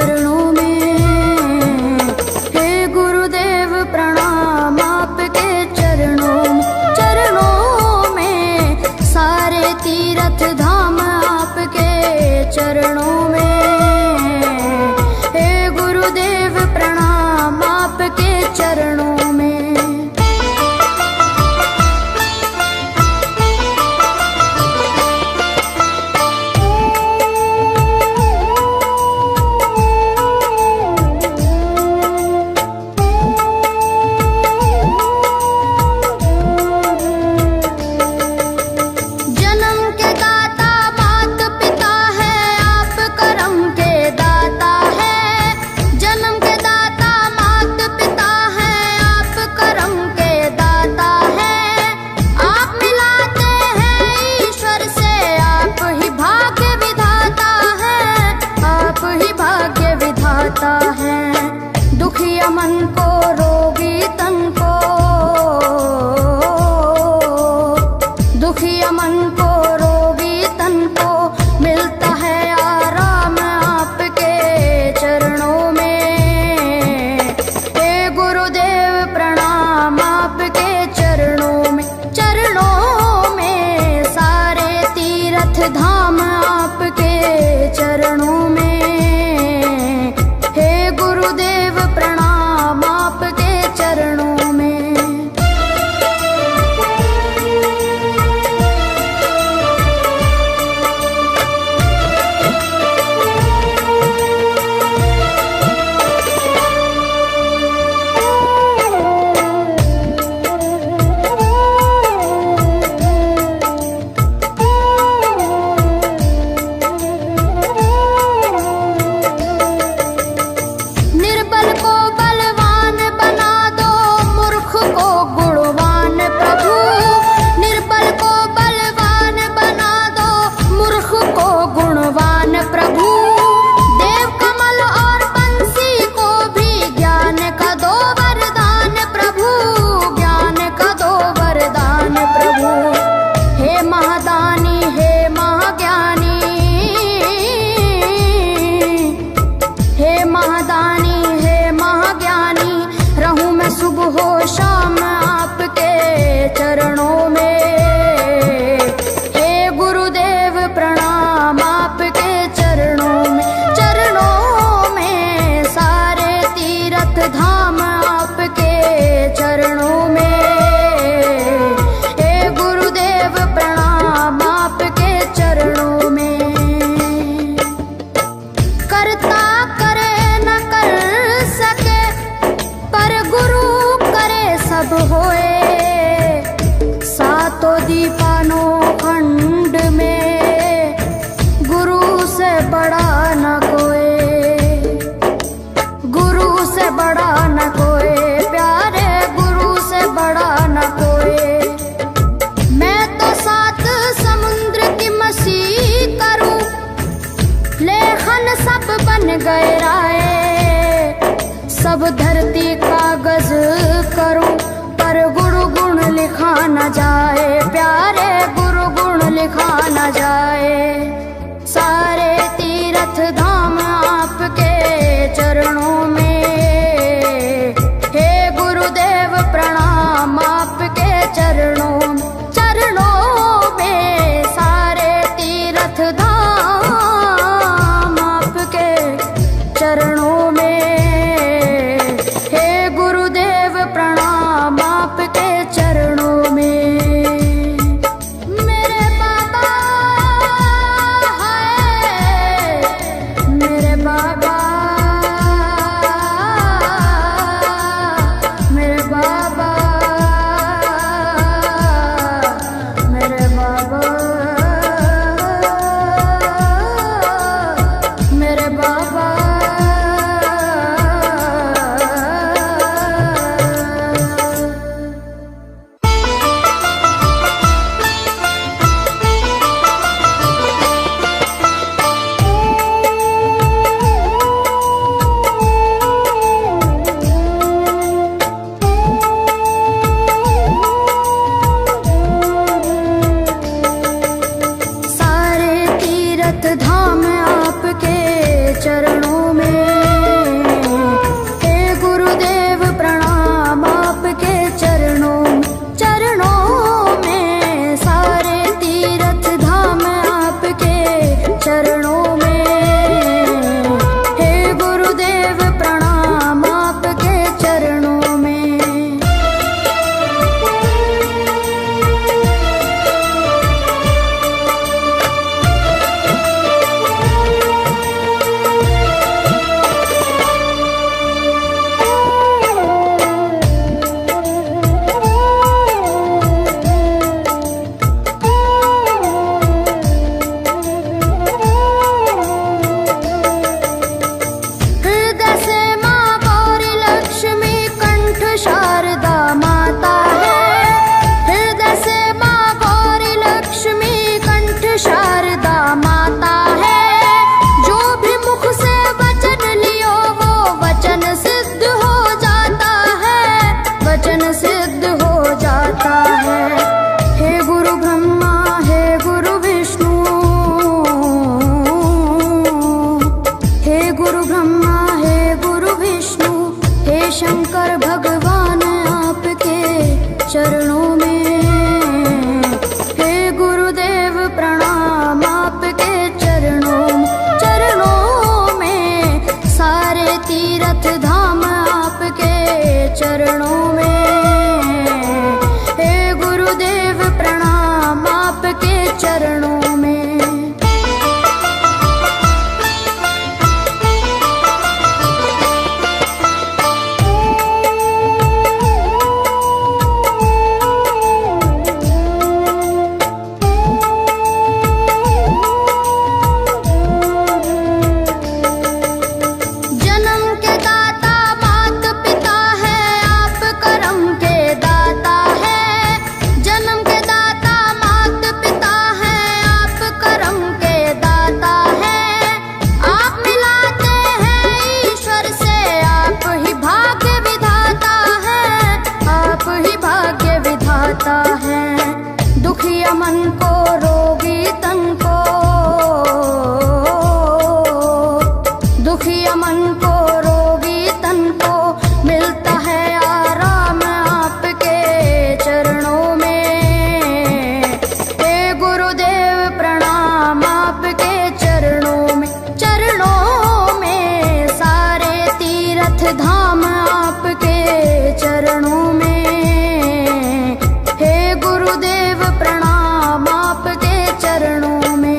चरणों में। हे गुरुदेव प्रणाम आपके चरणों में, सारे तीर्थ धाम आपके चरणों में। हे गुरुदेव प्रणाम आपके चरणों में। दुखिया मन को रोगी तन को, दुखिया मन को रोगी तन को मिलता है आराम आपके चरणों में। हे गुरुदेव प्रणाम आपके चरणों में, चरणों में सारे तीर्थ धाम आपके चरणों में। गुरुदेव प्रणाम आपके चरणों में। सुबह हो शाम आपके चरणों में। हे गुरुदेव प्रणाम आपके चरणों में, चरणों में सारे तीर्थ धाम आपके चरणों में। हे गुरुदेव प्रणाम आपके चरणों में। करता करे न कर सके पर गुरु सब होए, सातों दीपानों खंड में गुरु से बड़ा न कोई, गुरु से बड़ा न कोई, प्यारे गुरु से बड़ा न कोई। मैं तो सात समुद्र की मसी करूं, लेखन सब बन गए राय, सब धरती कागज करूं पर गुरु गुण लिखा न जाए, प्यारे गुरु गुण लिखा न जाए। सारे तीर्थ धाम आपके चरणों में। हे गुरुदेव प्रणाम आपके चरणों में, चरणों में सारे तीर्थ धाम आपके चरणों में। प्रणाम आपके चरणों में। मेरे बाबा है, मेरे बाबा, मेरे बाबा, मेरे बाबा, मेरे बाबा। शंकर भगवान आपके चरणों में, हे गुरुदेव प्रणाम आपके चरणों में, सारे तीर्थ धाम आपके चरणों में, हे गुरुदेव प्रणाम आपके चरणों में। दुखिया मन को रोगी तन को, दुखिया मन को रोगी तन को मिलता है आराम आपके चरणों में, हे गुरुदेव प्रणाम आपके चरणों में, सारे तीर्थ धाम आपके चरणों में, गुरुदेव प्रणाम आपके चरणों में।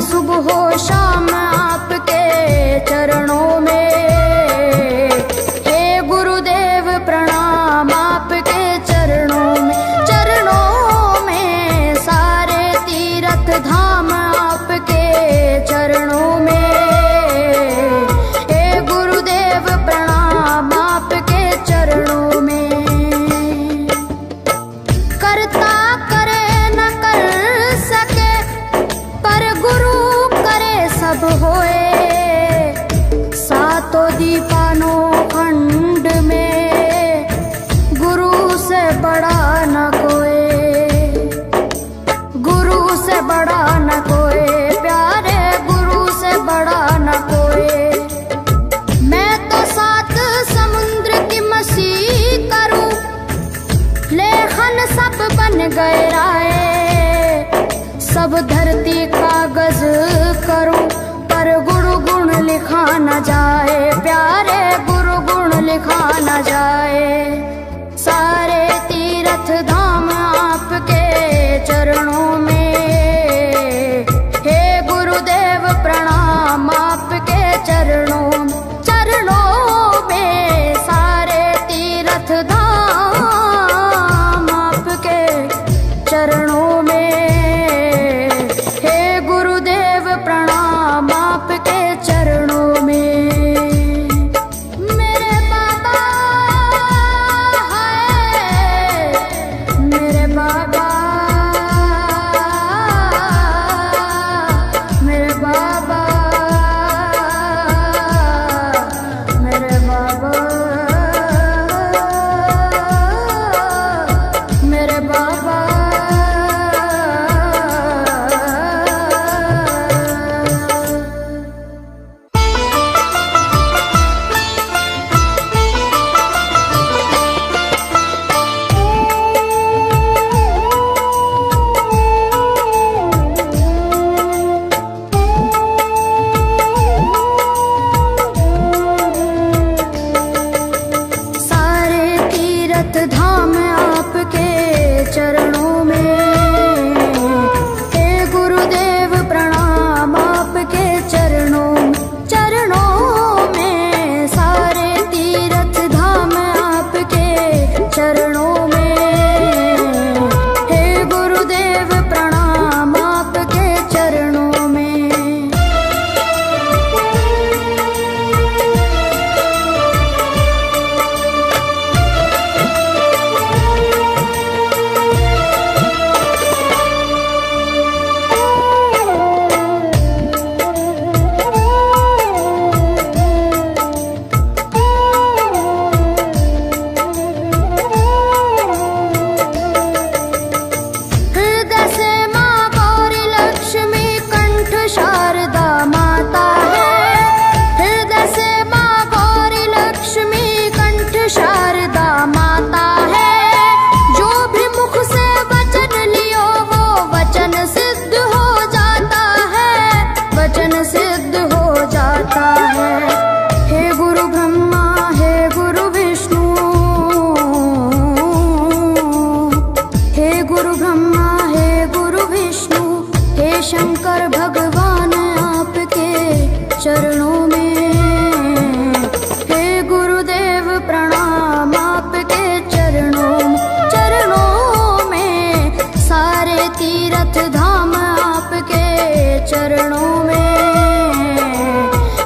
सुबह हो शाम आपके चरणों में, हे गुरुदेव प्रणाम आपके चरणों में, सारे तीर्थ धाम आपके चरणों में, हे गुरुदेव प्रणाम आपके चरणों में। करता करे न कर सके पर गुरु सब होए, सातों दीपानों खंड में गुरु से बड़ा न कोई, गुरु से बड़ा न कोई, प्यारे गुरु से बड़ा न कोई। मैं तो सात समुद्र की मसी करूं, लेखन सब बन गए राय, सब धरती कागज करूं पर गुरु गुण लिखा न जाए, प्यारे गुरु गुण लिखा न जाए, सारे तीर्थ धाम आपके चरणों में, हे गुरुदेव प्रणाम आपके चरणों में, सारे तीर्थ धाम आपके चरणों में, प्रणाम आपके चरणों में। चरणों में।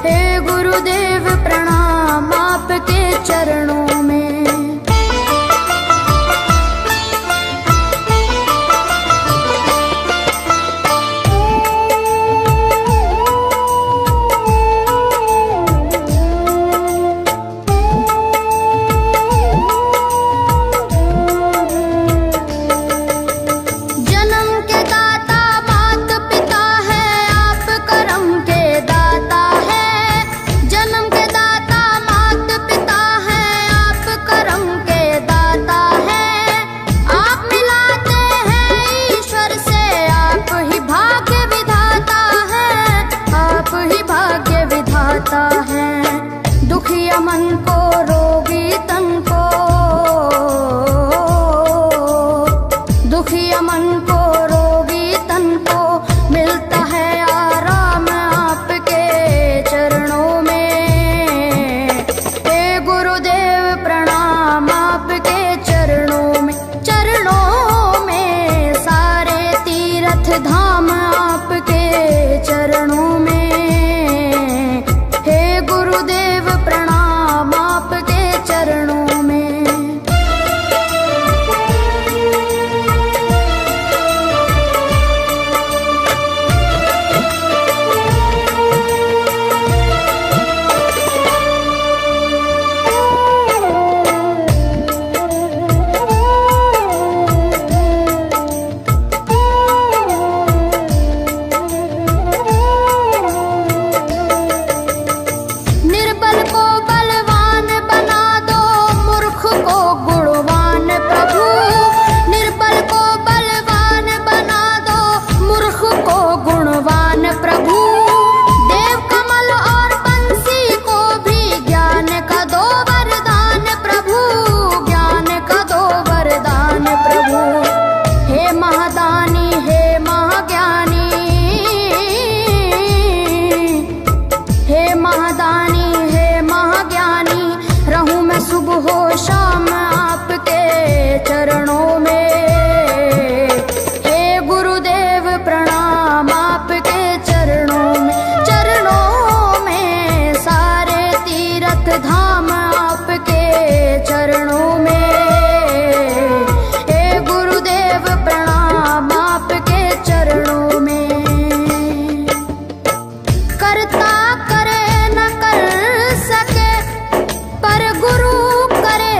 हे गुरुदेव प्रणाम आपके चरणों में। दुखिया मन को रोगी तन को, दुखिया मन को रोगी तन को मिलता है आराम आपके चरणों में। हे गुरुदेव प्रणाम आपके चरणों में। चरणों में सारे तीर्थ धाम आपके चरणों में। गुरुदेव प्रणाम आपके चरणों में। सुबह हो शाम आपके चरणों में। हे गुरुदेव प्रणाम आपके चरणों में। चरणों में सारे तीर्थ धाम आपके चरणों में। हे गुरुदेव प्रणाम आपके चरणों में। करता करे न कर सके पर गुरु करे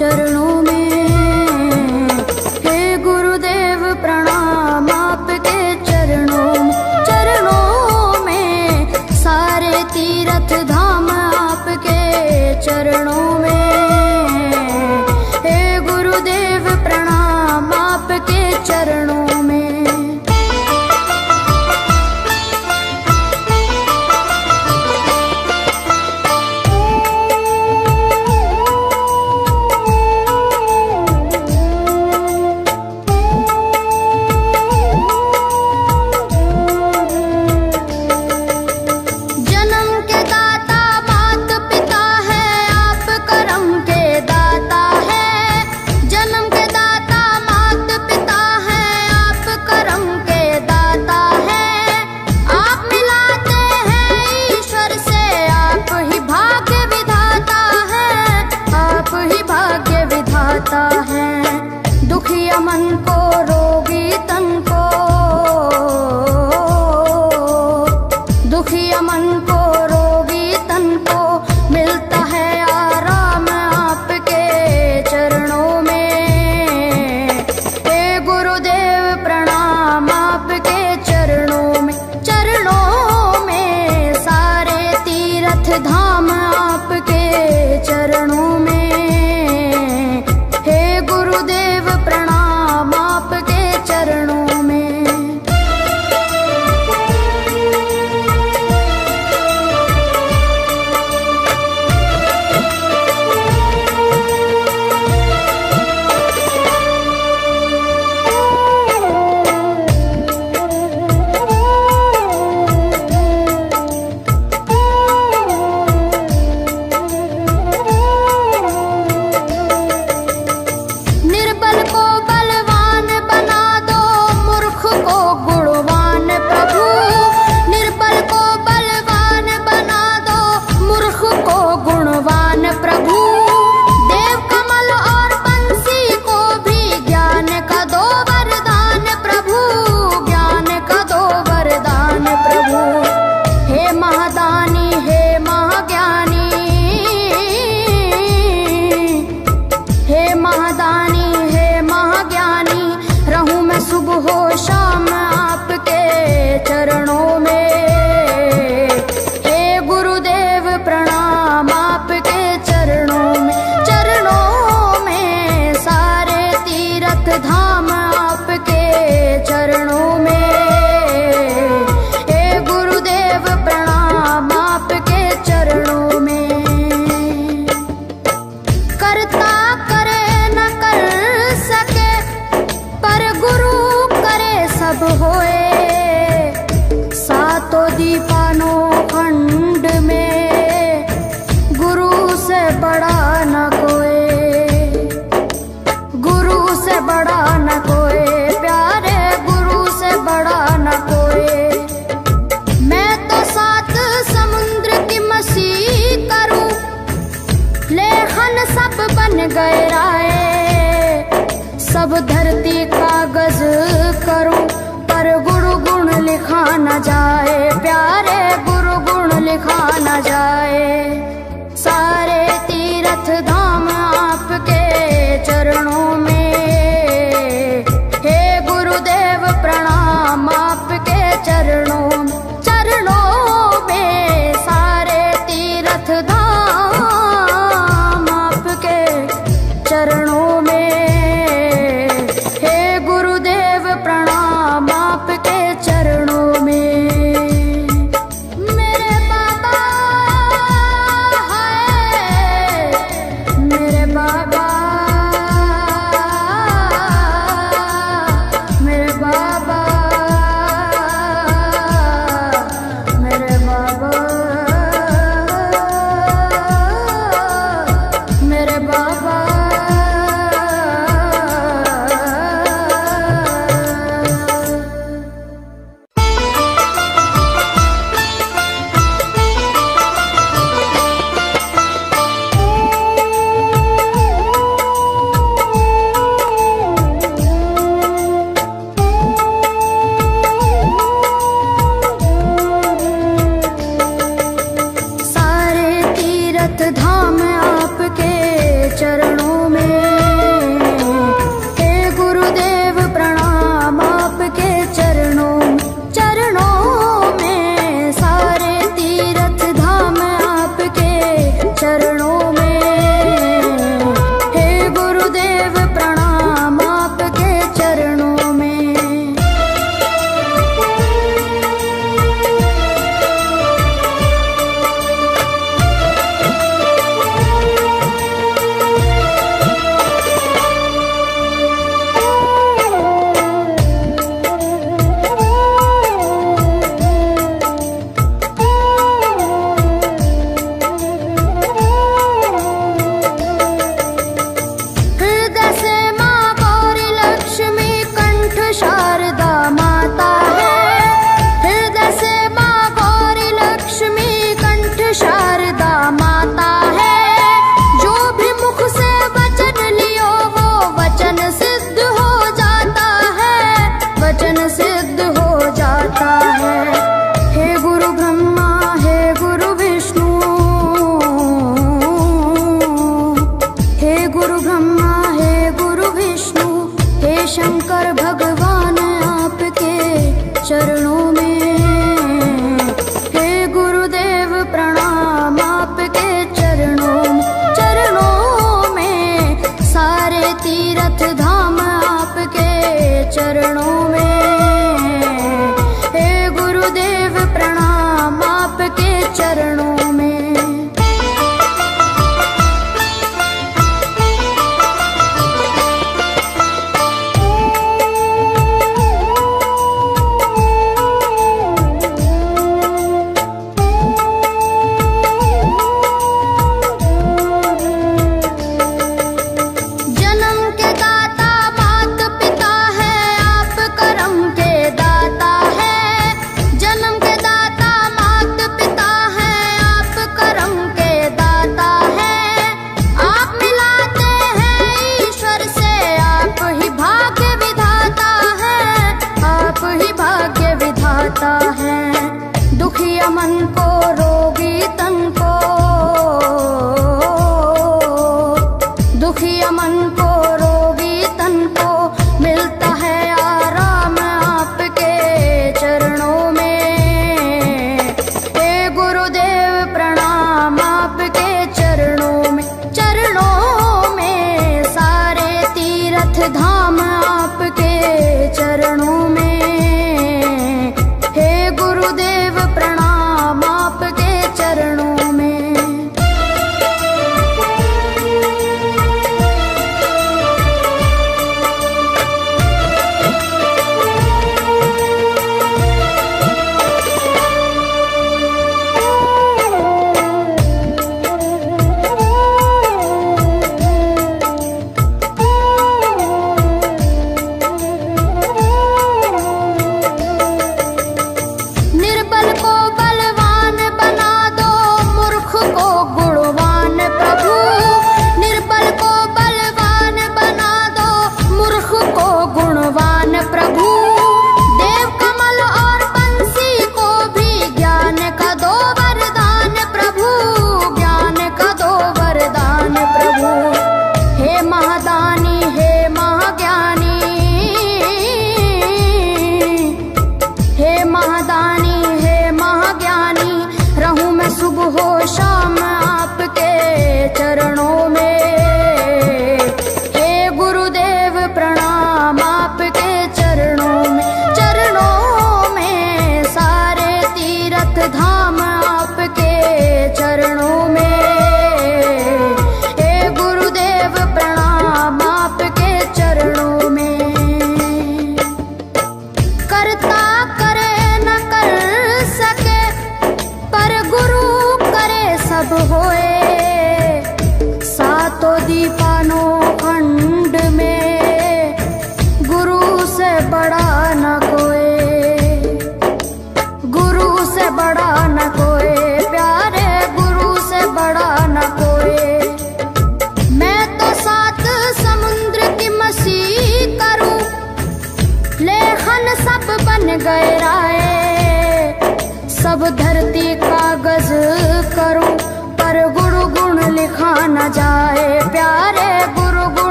चरणों में। हे गुरुदेव प्रणाम आपके चरणों में, चरणों में सारे तीर्थ धाम आपके चरणों में। हे गुरुदेव प्रणाम आपके चरणों में। दुखिया मन को रोगी तन को, दुखिया मन को रोगी तन को मिलता है आराम आपके चरणों में। हे गुरुदेव प्रणाम आपके चरणों में, चरणों में सारे तीर्थ धाम आपके चरणों में। गुरुदेव प्रणाम आपके चरणों में। सुबह शाम आपके चरणों में। हे गुरुदेव प्रणाम आपके चरणों में, चरणों में सारे तीर्थ धाम आपके चरणों में। हे गुरुदेव प्रणाम आपके चरणों में। करता करे न कर सके पर गुरु करे सब होए। सातों दीपानों खंड में गुरु से बड़ा न कोई, गुरु से बड़ा न कोई, प्यारे गुरु से बड़ा न कोई। मैं तो सात समुद्र की मसीह करूं, लेखन सब बन गए राय। सब धरती कागज करूं पर गुरु गुण लिखा न जाए, प्यारे गुरु गुण लिखा न जाए। सारे तीर्थ धाम आपके चरणों में। हे गुरुदेव प्रणाम आपके चरणों में, चरणों में सारे तीर्थ धाम आपके चरणों में। प्रणाम आपके चरणों में। मेरे बाबा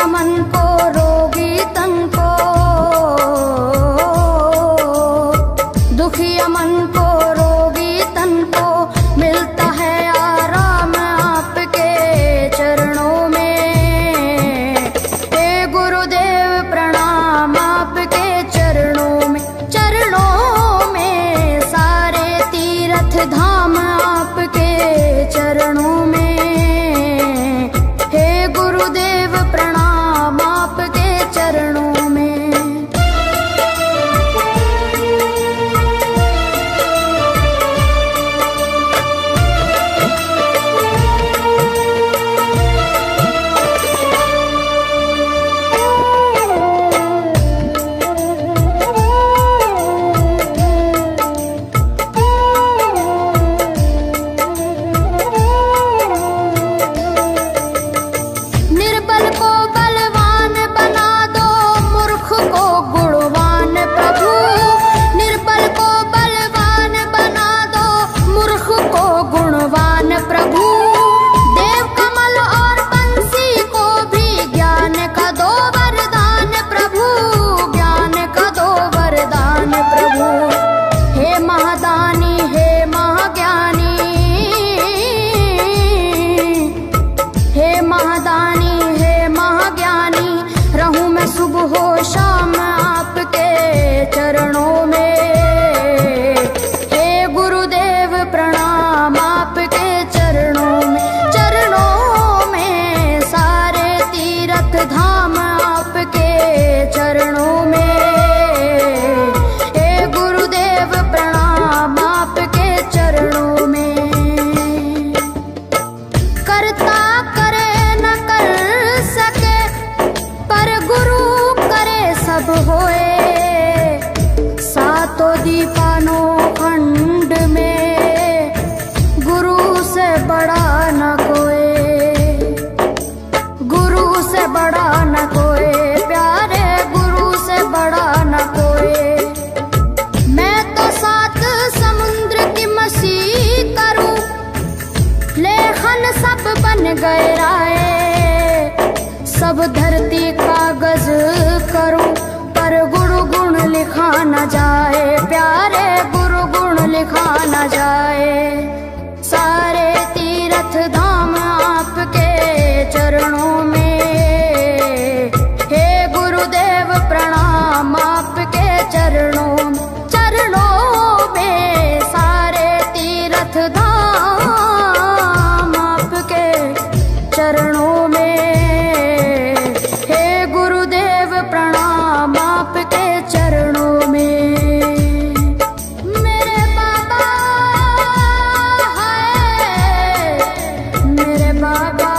दुखिया मन को रोगी तन को, दुखिया मन को रोगी तन को मिलता है आराम आपके चरणों में। हे गुरुदेव प्रणाम आपके चरणों में, चरणों में सारे तीर्थ धाम आपके चरणों में। हे गुरुदेव प्रणाम आपके चरणों में। निर्बल को बलवान बना दो, मूर्ख को गुणवान प्रभु। निर्बल को बलवान बना दो, मूर्ख को गुणवान प्रभु। देव कमल और बंसी को भी ज्ञान का दो वरदान प्रभु, ज्ञान का दो वरदान प्रभु। हे महादानी हे महाज्ञानी, हे महादानी हे महाज्ञानी, रहूं मैं सुबह हो शाम आपके चरणों में। हे गुरुदेव प्रणाम आपके चरणों में, चरणों में सारे तीर्थ धाम आपके चरणों में। हे गुरुदेव प्रणाम आपके चरणों में। करता करे न कर सके, पर गुरु करे सब होए। सातों दीपानों खंड में गुरु से बड़ा न कोई, गुरु से बड़ा न कोई, प्यारे गुरु से बड़ा न कोई। मैं तो सात समुद्र की मसी करूं, लेखन सब बन गए राय। सब धरती कागज करूं, पर गुरु गुण लिखा न जाए, प्यारे गुरु गुण लिखा न जाए। सारे तीर्थ धाम आपके चरणों में। हे गुरुदेव प्रणाम आपके चरणों में, चरणों में सारे तीर्थ धाम आपके चरणों में। हे गुरुदेव प्रणाम आपके चरणों में। मेरे बाबा है, मेरे बाबा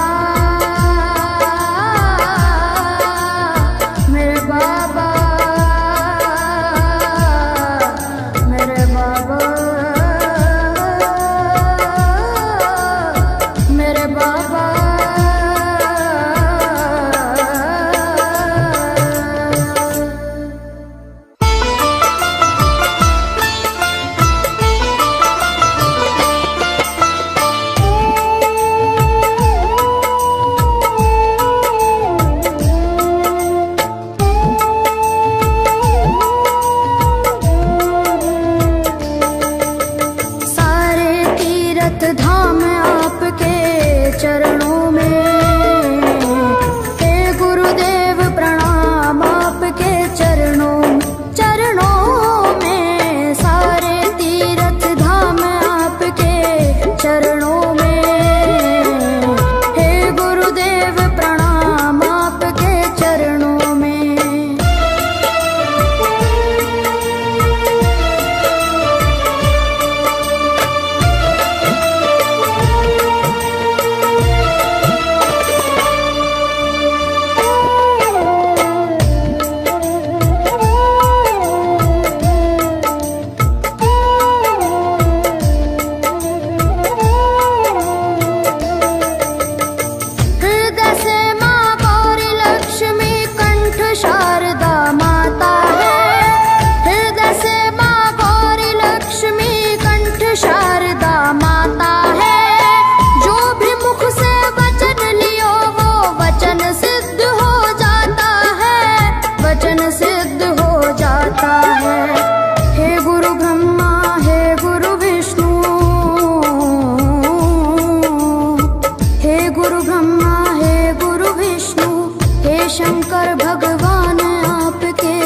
शंकर भगवान आपके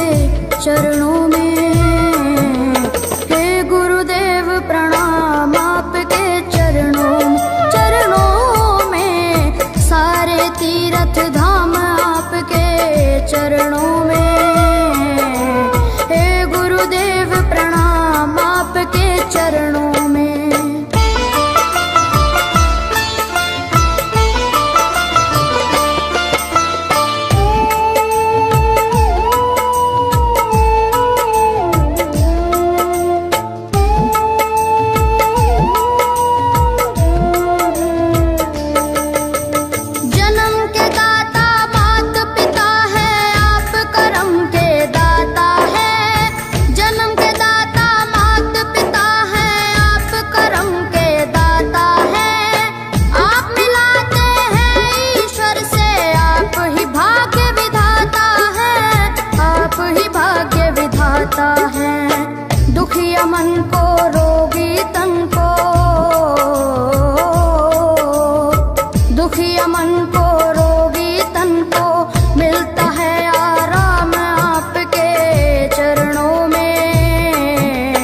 चरणों में, हे गुरुदेव प्रणाम आपके चरणों में, सारे तीर्थ धाम आपके चरणों में, हे गुरुदेव प्रणाम आपके चरणों में। दुखिया मन को रोगी तन को, दुखिया मन को रोगी तन को मिलता है आराम आपके चरणों में,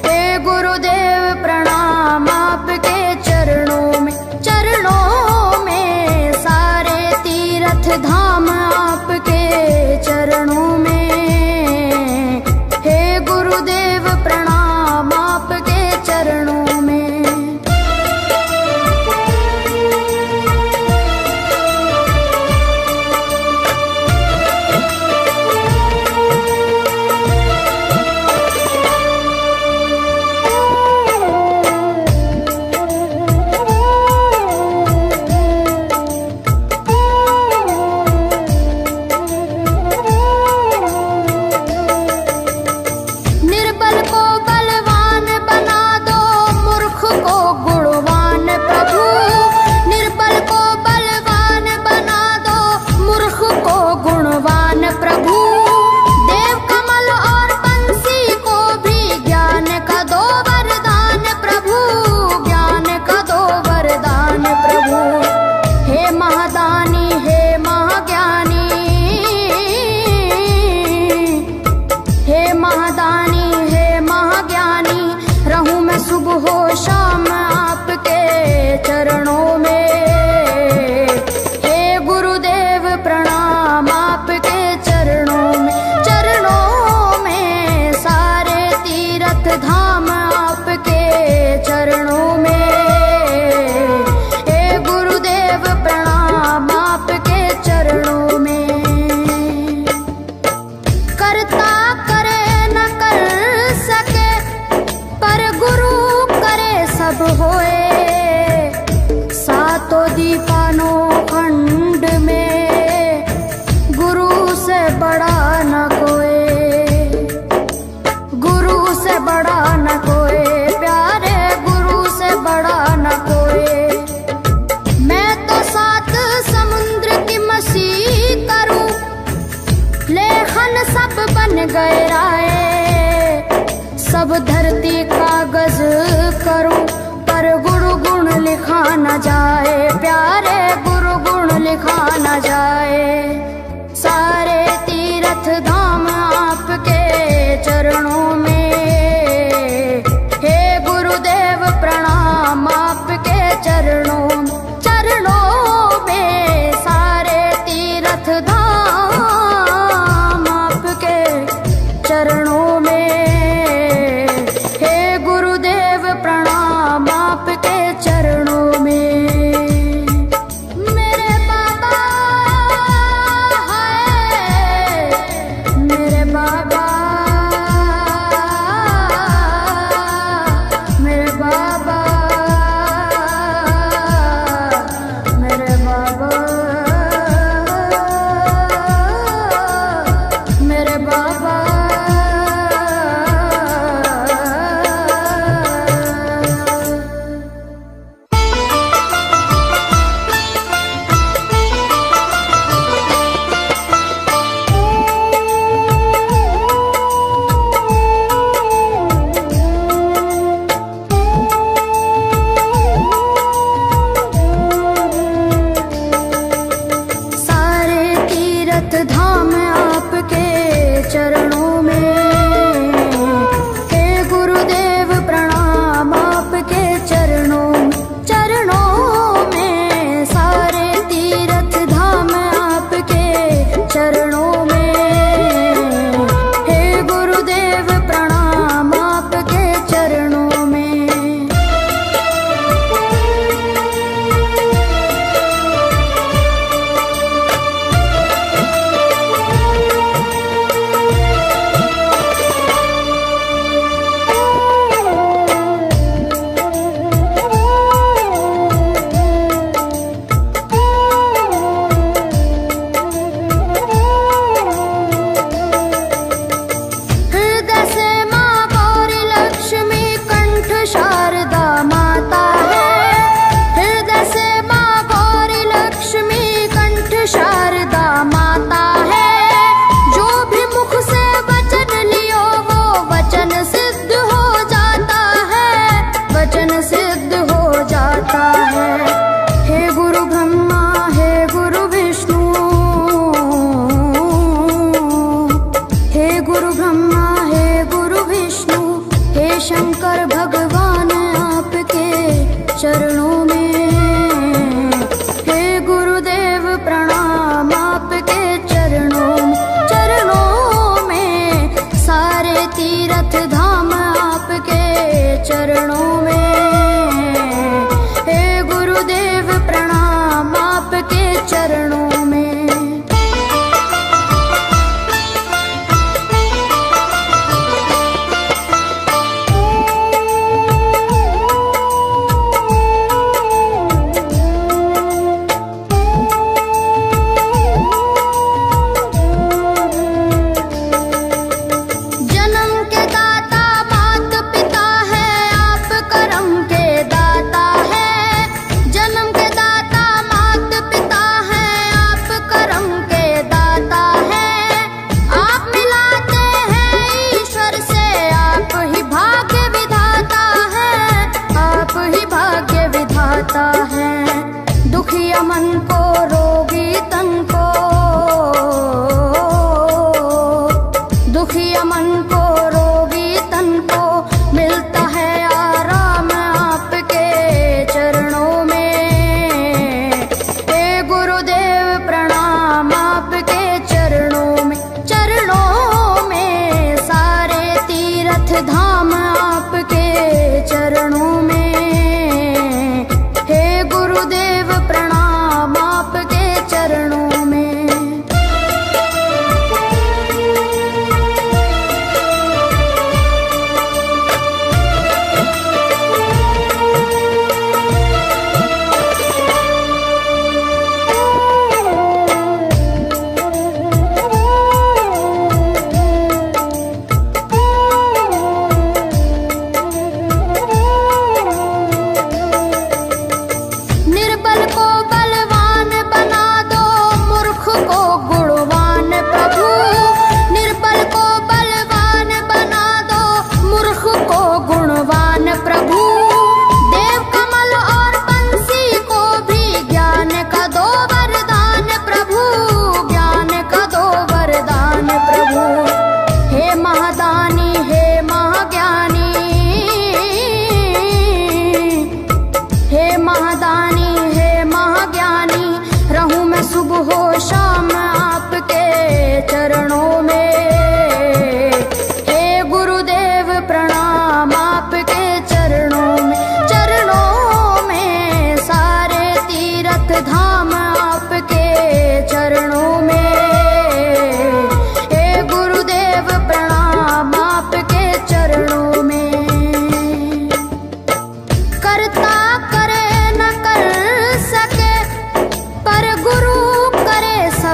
हे गुरुदेव प्रणाम आपके चरणों में, सारे तीर्थ धाम आपके चरणों में, गुरुदेव प्रणाम आपके चरणों में। सुबह हो शाम आपके चरणों में, हे गुरुदेव प्रणाम आपके चरणों में, सारे तीर्थ धाम आपके चरणों में, हे गुरुदेव प्रणाम आपके चरणों में। करता करे न कर सके पर गुरु सब होए, सातों दीपानों खंड में गुरु से बड़ा न कोई, गुरु से बड़ा न कोई, प्यारे गुरु से बड़ा न कोई। मैं तो सात समुद्र की मसी करूं, लेखन सब बन गए राय, सब धरती कागज करूं पर गुरु गुण लिखा न जाए, प्यारे गुरु गुण लिखा न जाए, सारे तीर्थ धाम आपके चरणों में, हे गुरुदेव प्रणाम आपके चरणों में, सारे तीर्थ धाम आपके चरणों में, प्रणाम आपके चरणों में। मेरे बाबा है, मेरे बाबा, मेरे बाबा,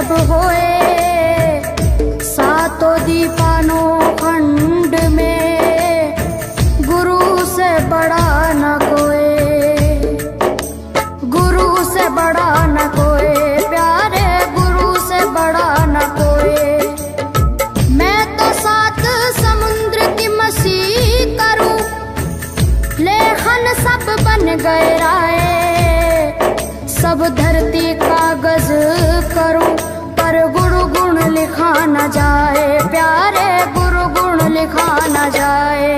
सब होए, सातों दीपानो खंड में गुरु से बड़ा न कोई, गुरु से बड़ा न कोई, प्यारे गुरु से बड़ा न कोई। मैं तो सात समुद्र की मसी करूं, लेखन सब बन गए राय, सब धरती कागज करूं, पर गुरु गुण लिखा न जाए, प्यारे गुरु गुण लिखा न जाए।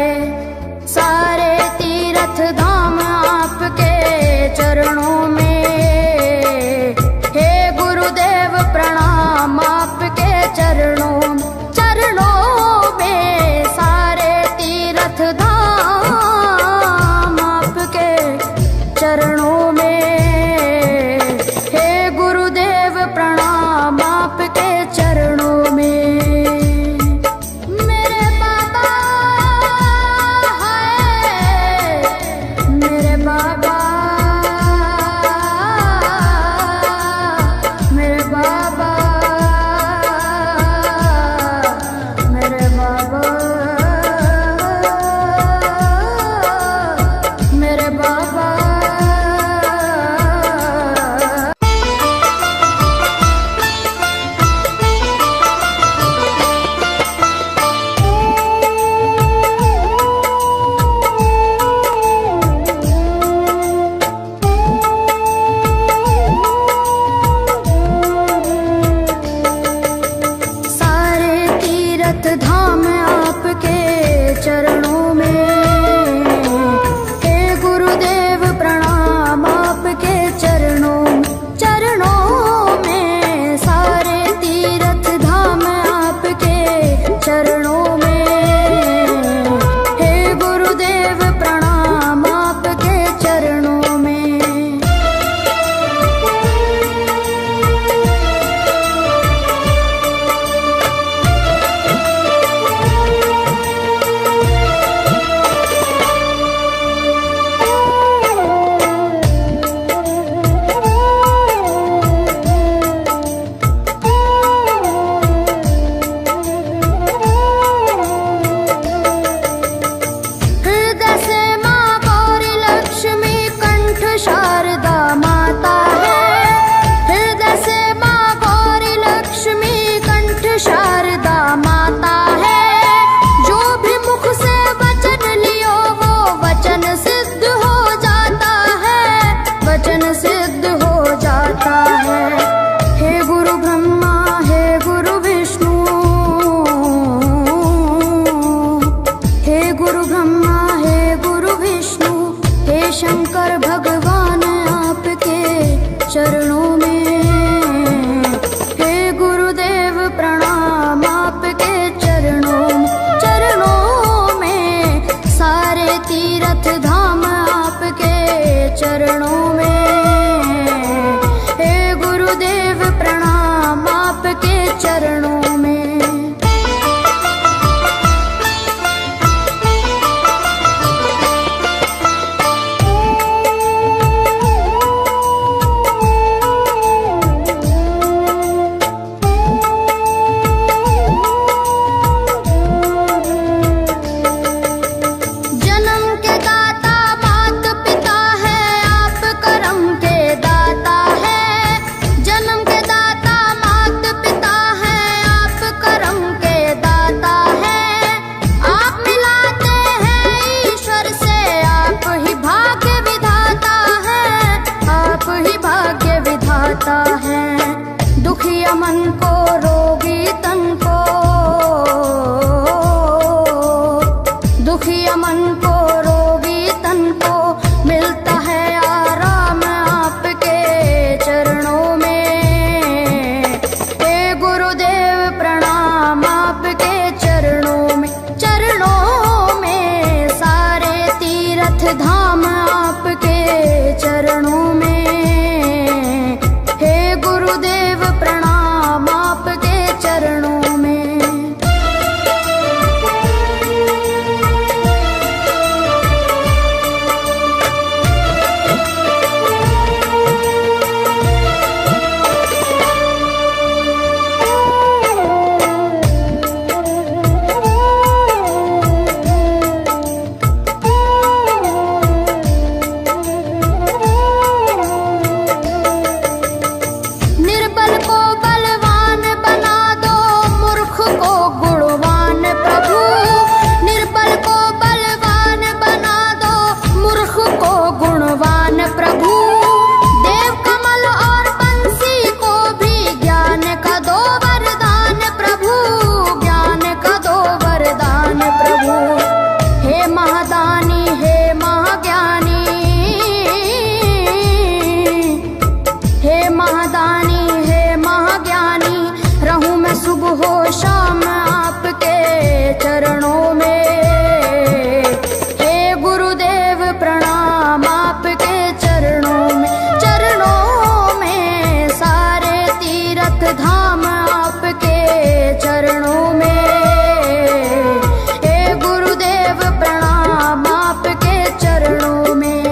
सारे तीर्थ धाम आपके चरणों में, हे गुरुदेव प्रणाम आपके चरणों, चरणों में। सारे तीर्थ धाम आपके चरणों में, प्रणाम आपके चरणों में। मेरे बाबा है, मेरे बाबा, मेरे बाबा, मेरे बाबा, मेरे बाबा। धाम आपके चरणों में, हे गुरुदेव प्रणाम आपके चरणों, चरणों में। सारे तीर्थ धाम आपके चरणों में, हे गुरुदेव प्रणाम आपके चरणों में। शंकर भगवान आपके चरणों में, हे गुरुदेव प्रणाम आपके चरणों, चरणों में। सारे तीर्थ धाम आपके चरणों में, हे गुरुदेव प्रणाम आपके चरणों में। दुखिया मन को रोगी तन को, दुखिया मन को रोगी तन को मिलता है आराम आपके चरणों में, हे गुरुदेव प्रणाम आपके चरणों में, चरणों में। सारे तीर्थ धाम आपके चरणों में, गुरुदेव प्रणाम आपके चरणों में। शाम आपके चरणों में। हे गुरुदेव प्रणाम आपके चरणों में, चरणों में सारे तीर्थ धाम आपके चरणों में। हे गुरुदेव प्रणाम आपके चरणों में।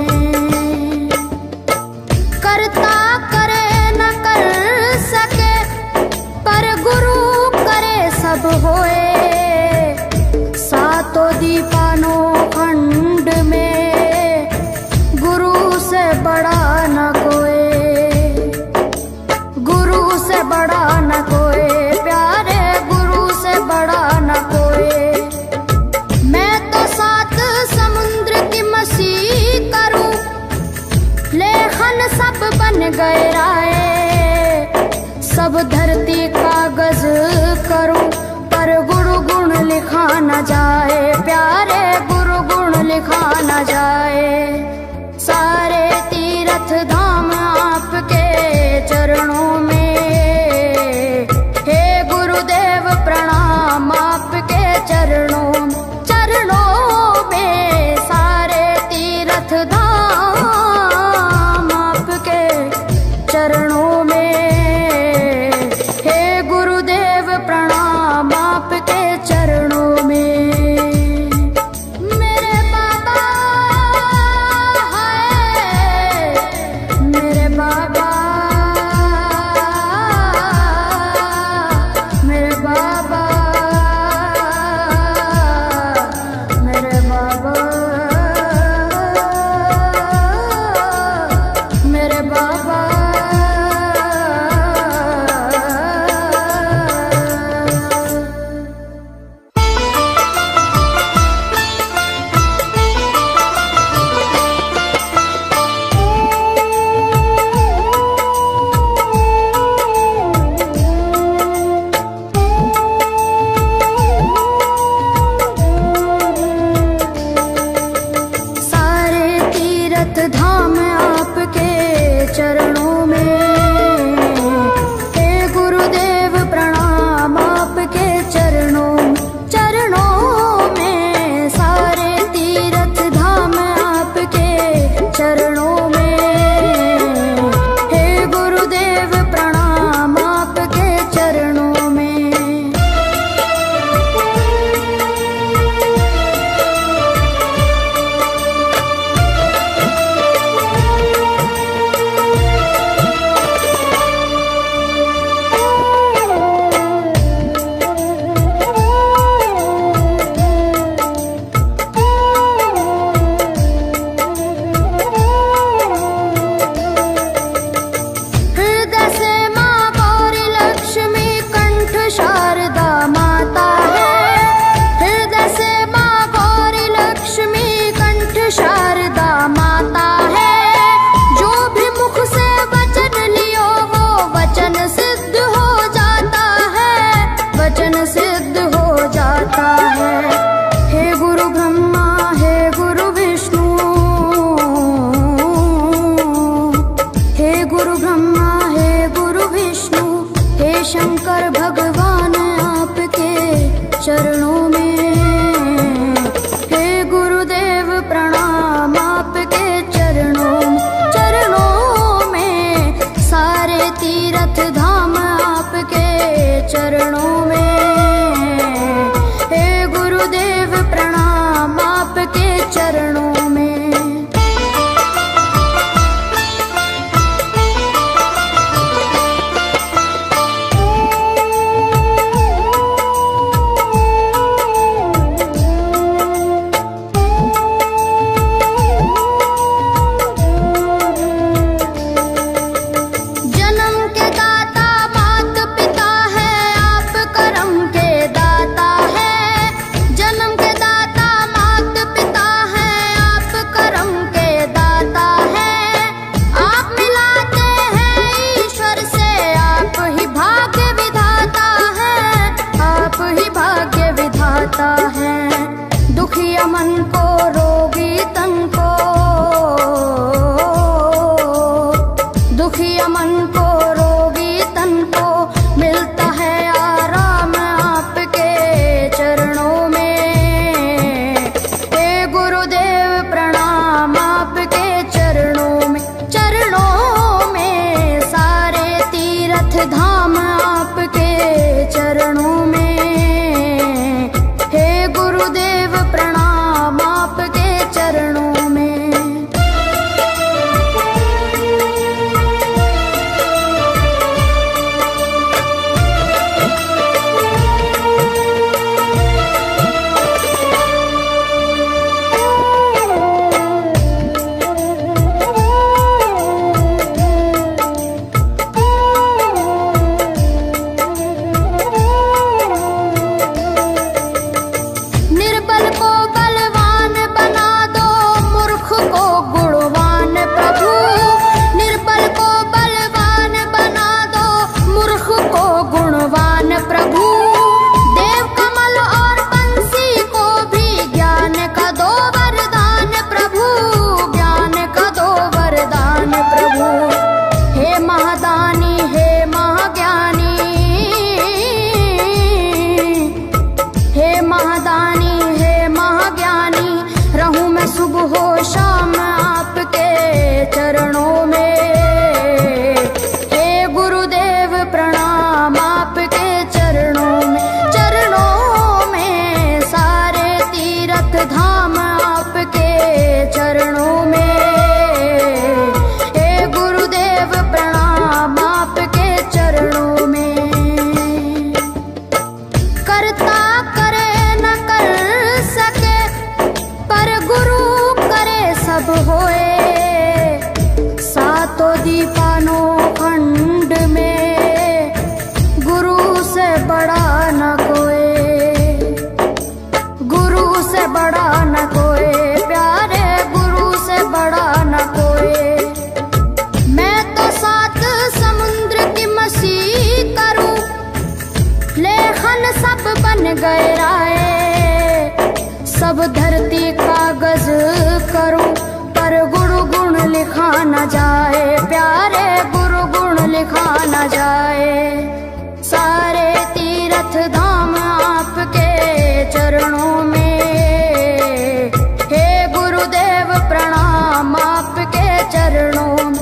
करता करे न कर सके पर गुरु करे सब होए। सातों दीपानों खंड में गुरु से बड़ा न कोई, गुरु से बड़ा न कोई, प्यारे गुरु से बड़ा न कोई। मैं तो सात समुद्र की मसी करूं, लेखन सब बन गए राय। सब धरती कागज करूं पर बन गए राय। सब धरती कागज करूं पर गुरु गुण लिखा न जाए, प्यारे गुरु गुण लिखा न जाए। सारे तीर्थ धाम आपके चरणों में, हे गुरुदेव प्रणाम आपके चरणों में।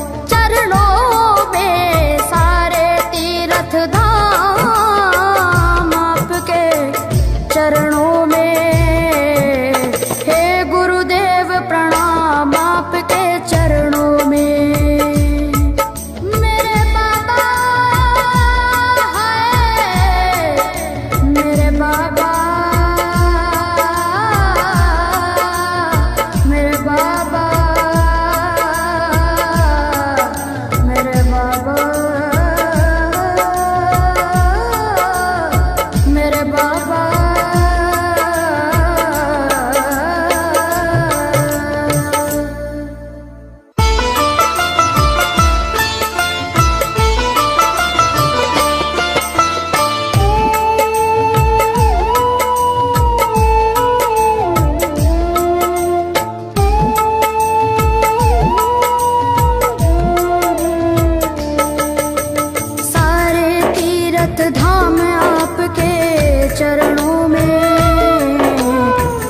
सारे तीर्थ धाम आपके चरणों में, हे गुरुदेव प्रणाम आपके चरणों में। मेरे बाबा है, मेरे बाबा, मेरे बाबा, मेरे बाबा, मेरे बाबा। सारे तीर्थ धाम आपके चरणों में,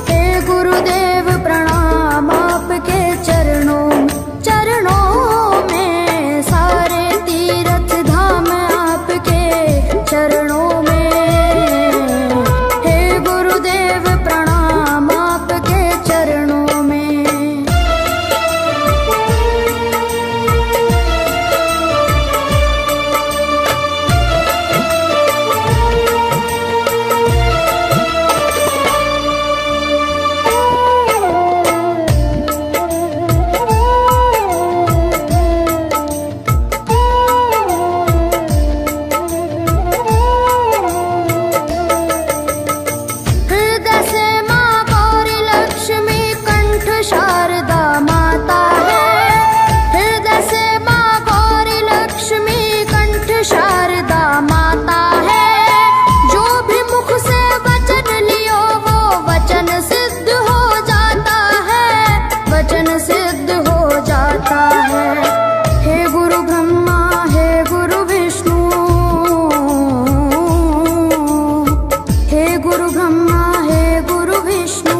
हे गुरुदेव प्रणाम आपके चरणों में। सारे तीर्थ धाम आपके चरणों में, हे गुरुदेव प्रणाम आपके चरणों में। हृदय से माँ गौरी लक्ष्मी कंठ शारदा माता है। हृदय से माँ गौरी लक्ष्मी कंठ शारदा माता है। जो भी मुख से वचन लियो वो वचन सिद्ध हो जाता है, वचन सिद्ध हो जाता है। हे गुरु ब्रह्मा, हे गुरु विष्णु, हे गुरु ब्रह्मा, हे गुरु विष्णु,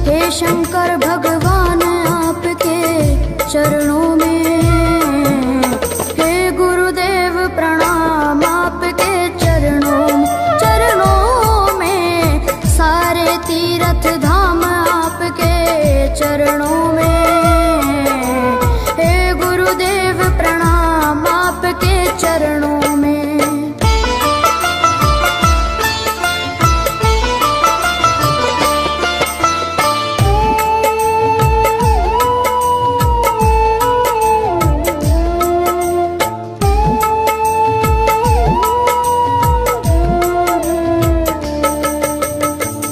हे शंकर भगवान आपके चरणों में, हे गुरुदेव प्रणाम आपके चरणों में। सारे तीर्थ धाम आपके चरणों में, हे गुरुदेव प्रणाम आपके चरणों में।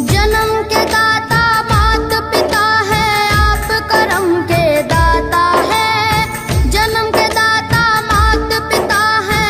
जन्म के दाता मात पिता है, आप कर्म के दाता है। जन्म के दाता मात पिता है,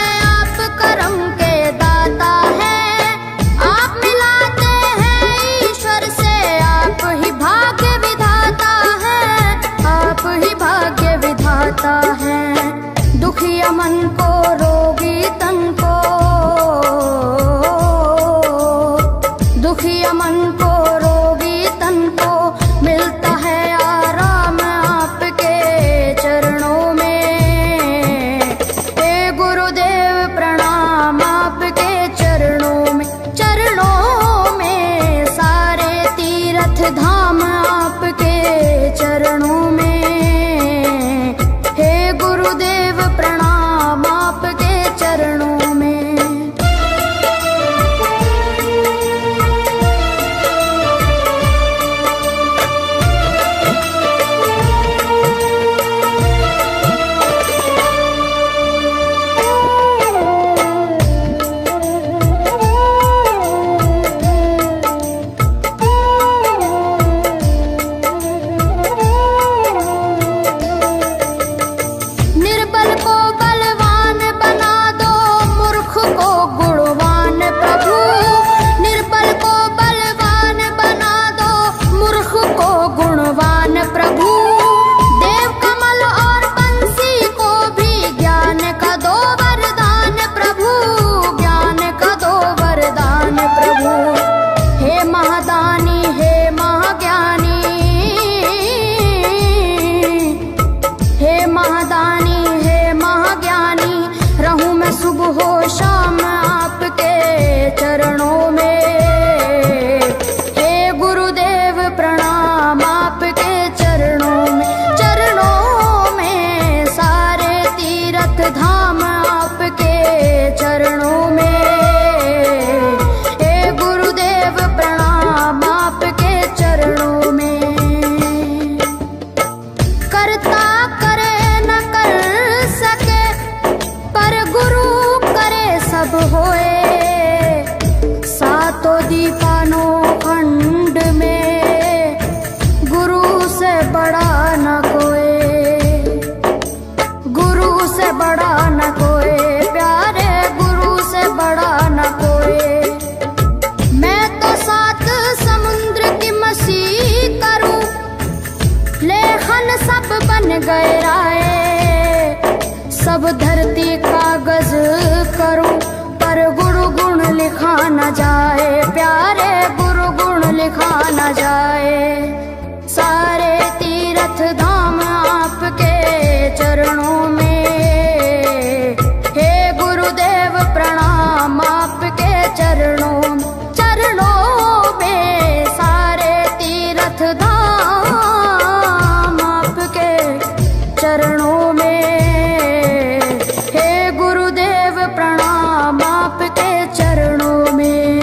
जाए, प्यारे गुरु गुण लिखा न जाए। सारे तीर्थ धाम आपके चरणों में, हे गुरुदेव प्रणाम आपके चरणों में। सारे तीर्थ धाम आपके चरणों में, हे गुरुदेव प्रणाम आपके चरणों में।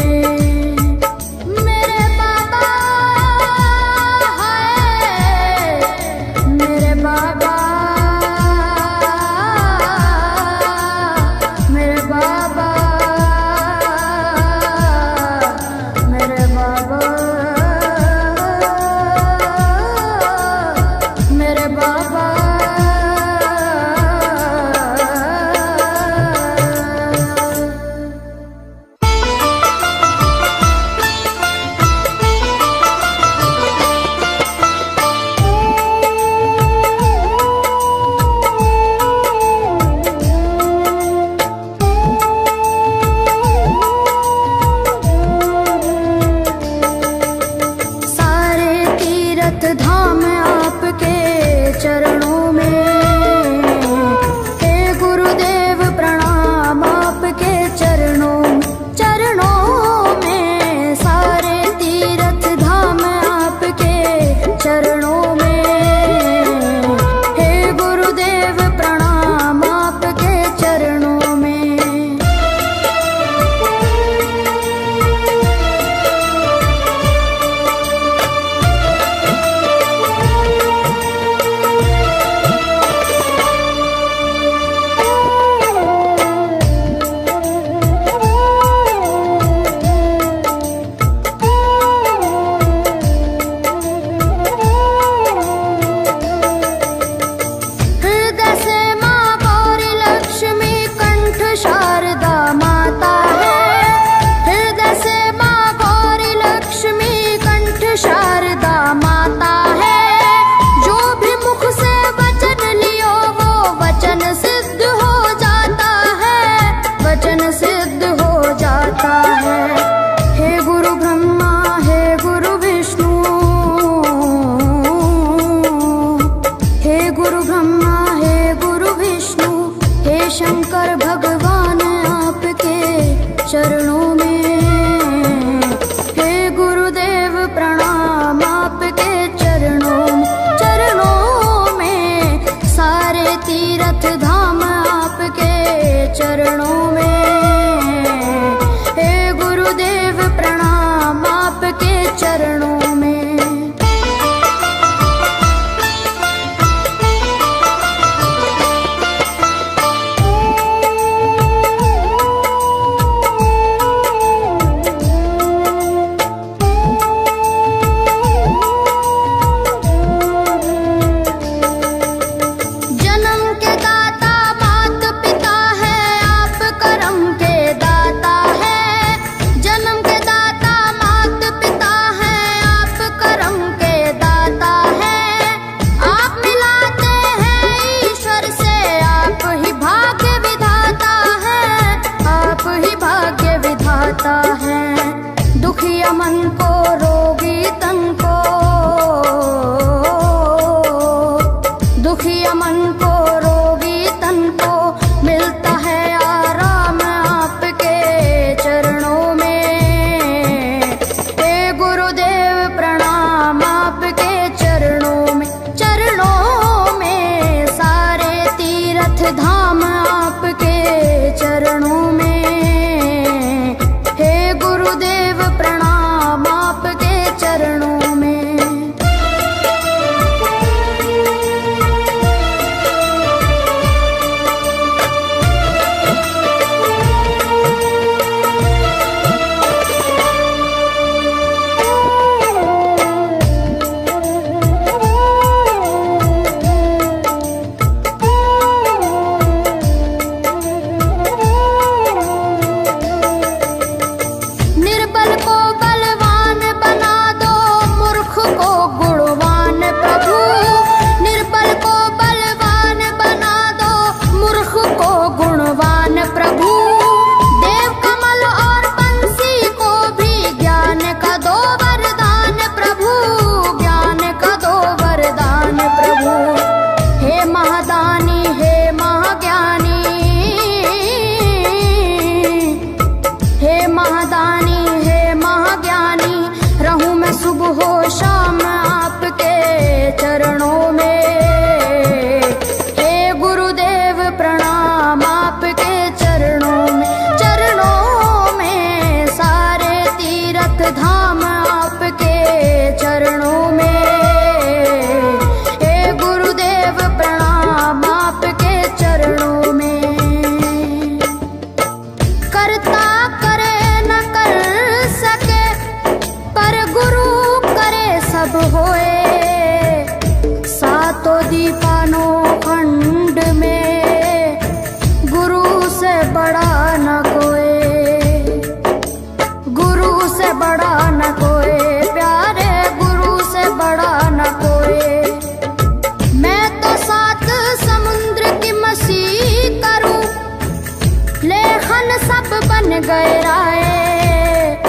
गहराए।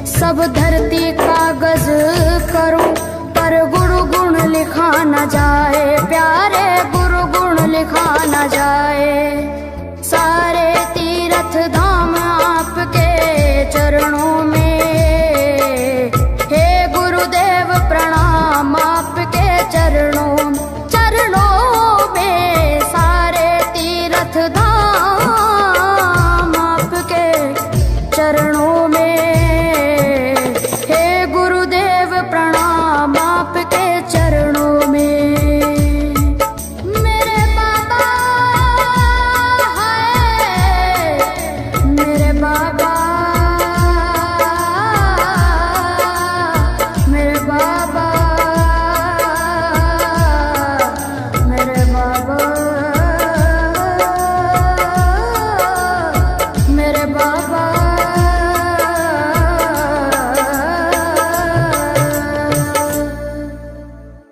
सब धरती कागज करूं पर गुण गुण लिखा न जाए।